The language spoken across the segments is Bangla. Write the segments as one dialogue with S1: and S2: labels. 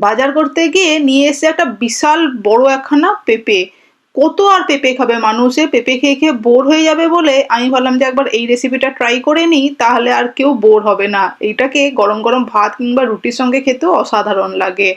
S1: বাজার করতে গিয়ে নিয়ে এসেছে একটা বিশাল বড় একখানা পেঁপে। কত আর পেঁপে খাবে মানুষে, পেঁপে খেয়ে খেয়ে বোর হয়ে যাবে বলে আমি ভাবলাম যে একবার এই রেসিপিটা ট্রাই করে নিই, তাহলে আর কেউ বোর হবে না। এইটাকে গরম গরম ভাত কিংবা রুটির সঙ্গে খেতেও অসাধারণ লাগে।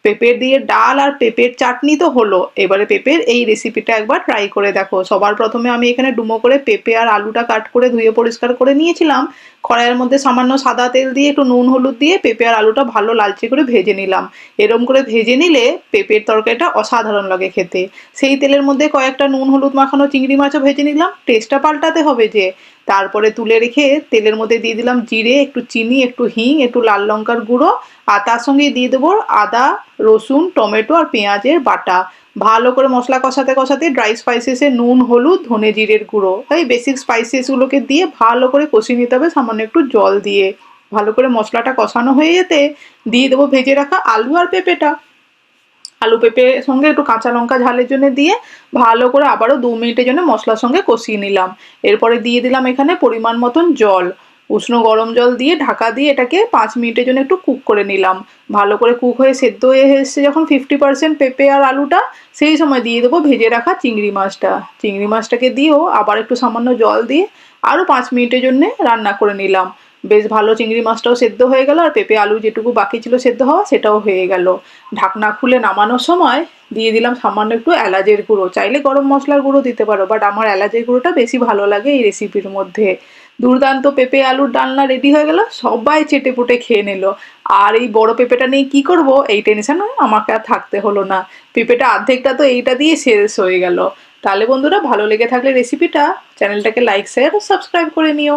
S1: পেঁপের দিয়ে ডাল আর পেঁপের চাটনি তো হলো, এবারে পেঁপের এই রেসিপিটা একবার ট্রাই করে দেখো। সবার প্রথমে আমি এখানে ডুমো করে পেঁপে আর আলুটা কাট করে ধুয়ে পরিষ্কার করে নিয়েছিলাম। কড়াইয়ের মধ্যে সামান্য সাদা তেল দিয়ে একটু নুন হলুদ দিয়ে পেঁপে আর আলুটা ভালো লালচে করে ভেজে নিলাম। এরম করে ভেজে নিলে পেঁপের তরকারিটা অসাধারণ লাগে খেতে। সেই তেলের মধ্যে কয়েকটা নুন হলুদ মাখানো চিংড়ি মাছও ভেজে নিলাম, টেস্টটা পাল্টাতে হবে যে। তারপরে তুলে রেখে তেলের মধ্যে দিয়ে দিলাম জিরে, একটু চিনি, একটু হিং, একটু লাল লঙ্কার গুঁড়ো, আর তার সঙ্গে দিয়ে দেবো আদা, রসুন, টমেটো আর পেঁয়াজের বাটা। ভালো করে মশলা কষাতে কষাতে ড্রাই স্পাইসেসে নুন, হলুদ, ধনে জিরের গুঁড়ো, এই বেসিক স্পাইসেসগুলোকে দিয়ে ভালো করে কষিয়ে নিতে হবে সামান্য একটু জল দিয়ে। ভালো করে মশলাটা কষানো হয়ে যেতে দিয়ে দেবো ভেজে রাখা আলু আর পেঁপেটা। আলু পেঁপের সঙ্গে একটু কাঁচা লঙ্কা ঝালের জন্য দিয়ে ভালো করে আবারও 2 মিনিটের জন্য মশলার সঙ্গে কষিয়ে নিলাম। এরপরে দিয়ে দিলাম এখানে পরিমাণ মতন জল। উষ্ণ গরম জল দিয়ে ঢাকা দিয়ে এটাকে 5 মিনিটের জন্য একটু কুক করে নিলাম। ভালো করে কুক হয়ে সেদ্ধ হয়ে এসছে যখন 50% পেঁপে আর আলুটা, সেই সময় দিয়ে দেবো ভেজে রাখা চিংড়ি মাছটা। চিংড়ি মাছটাকে দিয়েও আবার একটু সামান্য জল দিয়ে আরও 5 মিনিটের জন্য রান্না করে নিলাম। বেশ ভালো চিংড়ি মাছটাও সেদ্ধ হয়ে গেল, আর পেঁপে আলু যেটুকু বাকি ছিল সেদ্ধ হওয়া সেটাও হয়ে গেল। ঢাকনা খুলে নামানোর সময় দিয়ে দিলাম সামান্য একটু এলাচের গুঁড়ো, চাইলে গরম মশলার গুঁড়ো দিতে পারো, বাট আমার এলাচের গুঁড়োটা বেশি ভালো লাগে এই রেসিপির মধ্যে। দুর্দান্ত পেঁপে আলুর ডালনা রেডি হয়ে গেল, সবাই চেটে পুটে খেয়ে নিল। আর এই বড় পেঁপেটা নিয়ে কি করব এই টেনশন আমাকে আর থাকতে হলো না। পেঁপেটা অর্ধেকটা তো এইটা দিয়ে শেষ হয়ে গেল। তাহলে বন্ধুরা, ভালো লেগে থাকলে রেসিপিটা চ্যানেলটাকে লাইক, শেয়ার ও সাবস্ক্রাইব করে নিও।